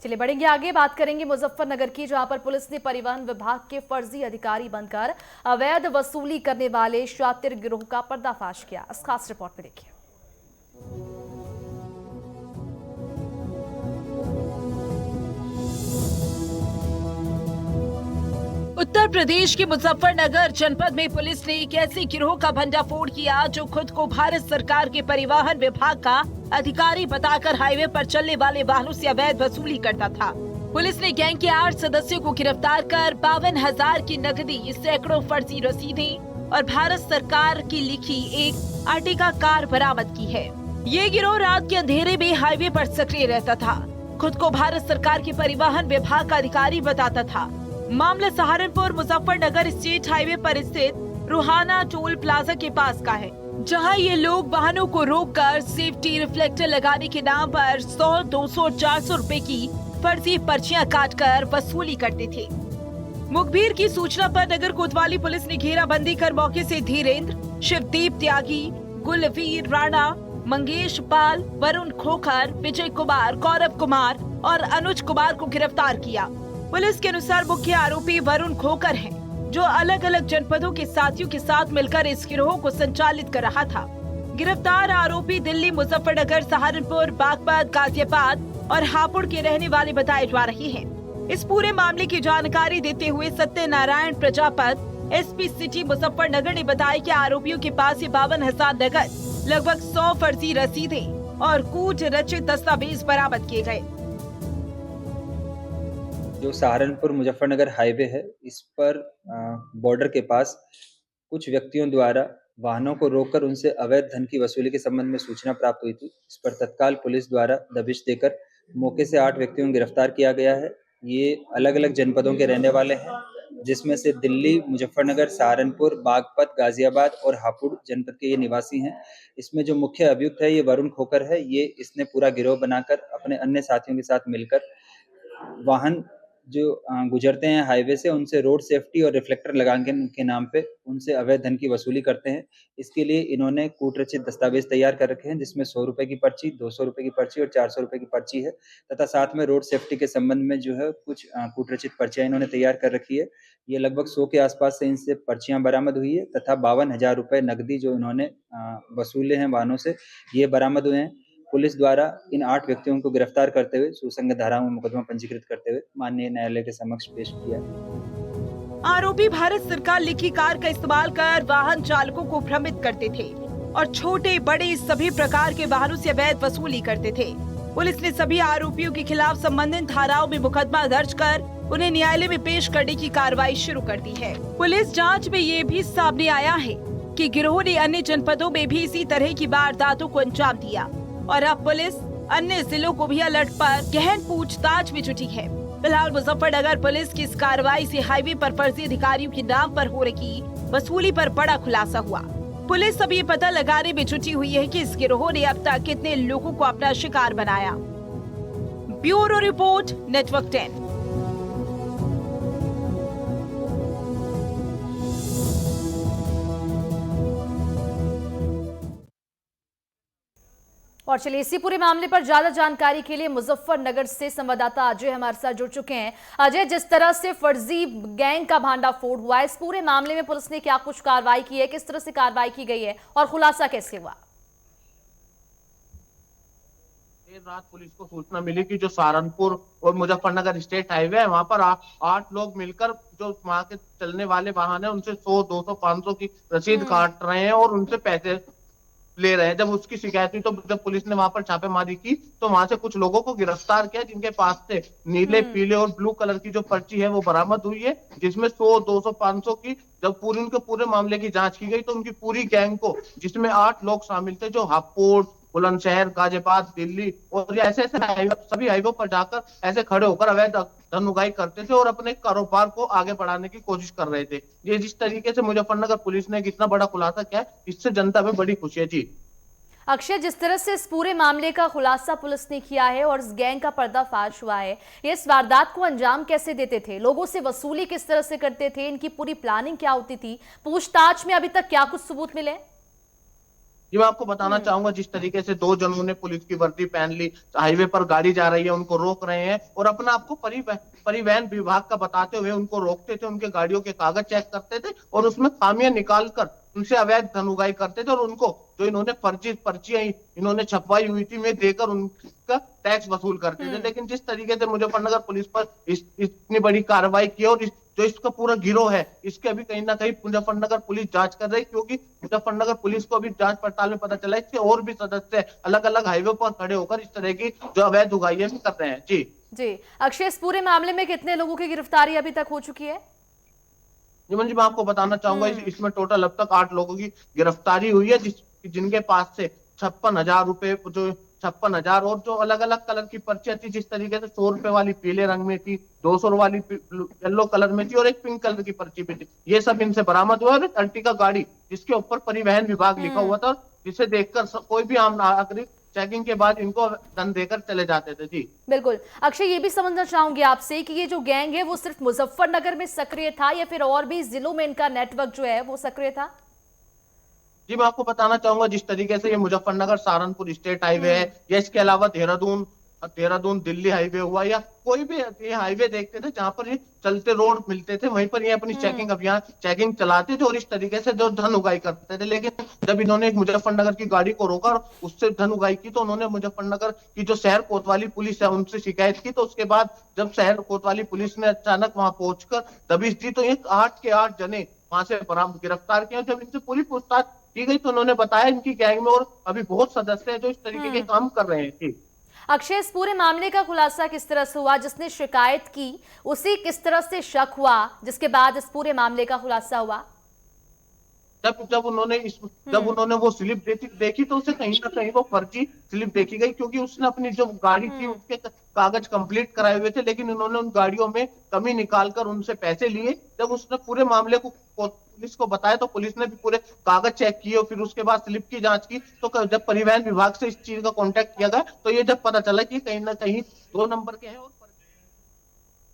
चलिए बढ़ेंगे आगे, बात करेंगे मुजफ्फरनगर की, जहां पर पुलिस ने परिवहन विभाग के फर्जी अधिकारी बनकर अवैध वसूली करने वाले शातिर गिरोह का पर्दाफाश किया। इस खास रिपोर्ट में देखिए। उत्तर प्रदेश के मुजफ्फरनगर जनपद में पुलिस ने एक ऐसे गिरोह का भंडाफोड़ किया जो खुद को भारत सरकार के परिवहन विभाग का अधिकारी बताकर हाईवे पर चलने वाले वाहनों से अवैध वसूली करता था। पुलिस ने गैंग के 8 सदस्यों को गिरफ्तार कर 52,000 की नकदी, सैकड़ों फर्जी रसीदें और भारत सरकार की लिखी एक आर्टिका कार बरामद की है। ये गिरोह रात के अंधेरे में हाईवे पर सक्रिय रहता था, खुद को भारत सरकार के परिवहन विभाग का अधिकारी बताता था। मामला सहारनपुर मुजफ्फरनगर स्टेट हाईवे पर स्थित रूहाना टोल प्लाजा के पास का है, जहां ये लोग वाहनों को रोककर सेफ्टी रिफ्लेक्टर लगाने के नाम पर 100, 200, 400 रुपए की फर्जी पर्चियां काटकर वसूली करते थे। मुखबिर की सूचना पर नगर कोतवाली पुलिस ने घेराबंदी कर मौके से धीरेन्द्र, शिवदीप त्यागी, गुलवीर राणा, मंगेश पाल, वरुण खोखर, विजय कुमार, गौरव कुमार और अनुज कुमार को गिरफ्तार किया। पुलिस के अनुसार मुख्य आरोपी वरुण खोखर हैं, जो अलग अलग जनपदों के साथियों के साथ मिलकर इस गिरोह को संचालित कर रहा था। गिरफ्तार आरोपी दिल्ली, मुजफ्फरनगर, सहारनपुर, बागपत, गाजियाबाद और हापुड़ के रहने वाले बताए जा रहे हैं। इस पूरे मामले की जानकारी देते हुए सत्यनारायण प्रजापत, एसपी सिटी मुजफ्फरनगर ने बताया कि आरोपियों के पास से 52,000 नकद, लगभग 100 फर्जी रसीदें और कूट रचित दस्तावेज बरामद किए गए। जो सहारनपुर मुजफ्फरनगर हाईवे है, इस पर बॉर्डर के पास कुछ व्यक्तियों द्वारा वाहनों को रोककर उनसे अवैध धन की वसूली के संबंध में सूचना प्राप्त हुई थी। इस पर तत्काल पुलिस द्वारा दबिश देकर मौके से 8 व्यक्तियों को गिरफ्तार किया गया है। ये अलग अलग जनपदों के रहने वाले हैं, जिसमें से दिल्ली, मुजफ्फरनगर, सहारनपुर, बागपत, गाजियाबाद और हापुड़ जनपद के ये निवासी हैं। इसमें जो मुख्य अभियुक्त है ये वरुण खोखर है। इसने पूरा गिरोह बनाकर अपने अन्य साथियों के साथ मिलकर वाहन जो गुजरते हैं हाईवे से, उनसे रोड सेफ्टी और रिफ्लेक्टर लगाने के नाम पे उनसे अवैध धन की वसूली करते हैं। इसके लिए इन्होंने कूटरचित दस्तावेज तैयार कर रखे हैं, जिसमें 100 रुपए की पर्ची, 200 रुपए की पर्ची और 400 रुपए की पर्ची है, तथा साथ में रोड सेफ्टी के संबंध में जो है कुछ कूटरचित पर्चियां इन्होंने तैयार कर रखी है। ये लगभग 100 के आसपास से इनसे पर्चियां बरामद हुई है, तथा 52,000 रुपए नकदी जो इन्होंने वसूले हैं वाहनों से, ये बरामद हुए हैं। पुलिस द्वारा इन 8 व्यक्तियों को गिरफ्तार करते हुए सुसंगत धाराओं में मुकदमा पंजीकृत करते हुए माननीय न्यायालय के समक्ष पेश किया। आरोपी भारत सरकार लिखी कार का इस्तेमाल कर वाहन चालकों को भ्रमित करते थे और छोटे बड़े सभी प्रकार के वाहनों से अवैध वसूली करते थे। पुलिस ने सभी आरोपियों के खिलाफ संबंधित धाराओं में मुकदमा दर्ज कर उन्हें न्यायालय में पेश करने की कार्रवाई शुरू कर दी है। पुलिस जाँच में ये भी सामने आया है कि गिरोह ने अन्य जनपदों में भी इसी तरह की वारदातों को अंजाम दिया और अब पुलिस अन्य जिलों को भी अलर्ट पर गहन पूछताछ में जुटी है। फिलहाल मुजफ्फरनगर पुलिस की इस कार्रवाई से हाईवे पर फर्जी अधिकारियों के नाम पर हो रही वसूली पर बड़ा खुलासा हुआ। पुलिस अब ये पता लगाने में जुटी हुई है कि इस गिरोह ने अब तक कितने लोगों को अपना शिकार बनाया। Bureau report, network 10। और चलिए इसी पूरे मामले पर ज्यादा जानकारी के लिए मुजफ्फरनगर से संवाददाता अजय हमारे साथ जुड़ चुके हैं। अजय, जिस तरह से फर्जी गैंग का भांडाफोड़ हुआ, इस पूरे मामले में पुलिस ने क्या कुछ कार्रवाई की है, किस तरह से कार्रवाई की गई है और खुलासा कैसे हुआ? देर रात पुलिस को सूचना मिली कि जो सहारनपुर और मुजफ्फरनगर स्टेट हाईवे है, वहां पर 8 लोग मिलकर जो वहां के चलने वाले वाहन है उनसे 100, 200, 500 की रसीद काट रहे हैं और उनसे पैसे ले रहे हैं। जब उसकी शिकायत हुई तो जब पुलिस ने वहां पर छापेमारी की तो वहां से कुछ लोगों को गिरफ्तार किया, जिनके पास से नीले, पीले और ब्लू कलर की जो पर्ची है वो बरामद हुई है, जिसमें 100, 200, 500 की जब उनके पूरे मामले की जांच की गई तो उनकी पूरी गैंग को, जिसमें 8 लोग शामिल थे, जो हापुड़, बुलंदशहर, गाजियाबाद, दिल्ली और ऐसे सभी हाईवे पर जाकर ऐसे खड़े होकर अवैध धन उगाही करते थे और अपने कारोबार को आगे बढ़ाने की कोशिश कर रहे थे। ये जिस तरीके से मुजफ्फरनगर पुलिस ने इतना बड़ा खुलासा किया है, इससे जनता में बड़ी खुशी है। जी अक्षय, जिस तरह से इस पूरे मामले का खुलासा पुलिस ने किया है और इस गैंग का पर्दाफाश हुआ है, ये इस वारदात को अंजाम कैसे देते थे, लोगों से वसूली किस तरह से करते थे, इनकी पूरी प्लानिंग क्या होती थी, पूछताछ में अभी तक क्या कुछ सबूत मिले? जी मैं आपको बताना चाहूंगा, जिस तरीके से दो जनों ने पुलिस की वर्दी पहन ली, हाईवे पर गाड़ी जा रही है उनको रोक रहे हैं और अपना आपको परिवहन विभाग का बताते हुए उनको रोकते थे, उनके गाड़ियों के कागज चेक करते थे और उसमें खामियां निकाल कर उनसे अवैध धन उगाही करते थे और उनको जो इन्होंने फर्जी पर्चियां इन्होंने छपवाई हुई थी में देकर उनका टैक्स वसूल करते थे। लेकिन जिस तरीके से मुजफ्फरनगर पुलिस पर इतनी बड़ी कार्रवाई की और जो इसका पूरा गिरोह है, इसके अभी कहीं ना कहीं मुजफ्फरनगर पुलिस जांच कर रही है, क्योंकि मुजफ्फरनगर पुलिस को अभी जांच पड़ताल में पता चला है इसके और भी सदस्य अलग अलग हाईवे पर खड़े होकर इस तरह की जो अवैध उगाइयां भी कर रहे हैं। जी जी अक्षय, इस पूरे मामले में कितने लोगों की गिरफ्तारी अभी तक हो चुकी है? जी मैं आपको बताना चाहूंगा, इसमें टोटल अब तक 8 लोगों की गिरफ्तारी हुई है, जिनके पास से 56,000 रुपए, जो 56,000 और जो अलग अलग कलर की पर्चियां थी, जिस तरीके से 100 रुपए वाली पीले रंग में थी, 200 वाली येलो कलर में थी और एक पिंक कलर की पर्ची भी थी, ये सब इनसे बरामद हुआ। और एक अर्टिगा गाड़ी जिसके ऊपर परिवहन विभाग लिखा हुआ था, जिसे देखकर कोई भी आम नागरिक चेकिंग के बाद इनको धन देकर चले जाते थे। जी बिल्कुल अक्षय, ये भी समझना चाहूंगी आपसे कि ये जो गैंग है वो सिर्फ मुजफ्फरनगर में सक्रिय था या फिर और भी जिलों में इनका नेटवर्क जो है वो सक्रिय था? जी मैं आपको बताना चाहूंगा, जिस तरीके से ये मुजफ्फरनगर सहारनपुर स्टेट हाईवे है या इसके अलावा देहरादून देहरादून दिल्ली हाईवे हुआ या कोई भी ये हाईवे देखते थे जहां पर ये चलते रोड मिलते थे, वहीं पर ये अपनी चेकिंग अभियान चेकिंग चलाते थे और इस तरीके से जो धन उगाही करते थे। लेकिन जब इन्होंने एक मुजफ्फरनगर की गाड़ी को रोका और उससे धन उगाही की, तो उन्होंने मुजफ्फरनगर की जो शहर कोतवाली पुलिस है उनसे शिकायत की। तो उसके बाद जब शहर कोतवाली पुलिस ने अचानक वहां पहुंचकर दबिश दी, तो एक 8 के 8 जने वहां से गिरफ्तार किए। जब इनसे पूरी पूछताछ की गई तो उन्होंने बताया इनकी गैंग में और अभी बहुत सदस्य हैं जो इस तरीके के काम कर रहे हैं। जी अक्षय, इस पूरे मामले का खुलासा किस तरह से हुआ? जिसने शिकायत की उसी किस तरह से शक हुआ जिसके बाद इस पूरे मामले का खुलासा हुआ? जब उन्होंने वो स्लिप देखी तो उसे कहीं ना कहीं वो फर्जी स्लिप देखी गई, क्योंकि उसने अपनी जो गाड़ी थी उसके कागज कंप्लीट कराए हुए थे, लेकिन उन्होंने उन गाड़ियों में कमी निकालकर उनसे पैसे लिए। जब उसने पूरे मामले को पुलिस को बताया तो पुलिस ने भी पूरे कागज चेक किए और फिर उसके बाद स्लिप की जांच की। तो जब परिवहन विभाग से इस चीज का कॉन्टेक्ट किया गया तो ये जब पता चला कि कहीं ना कहीं 2 नंबर के हैं और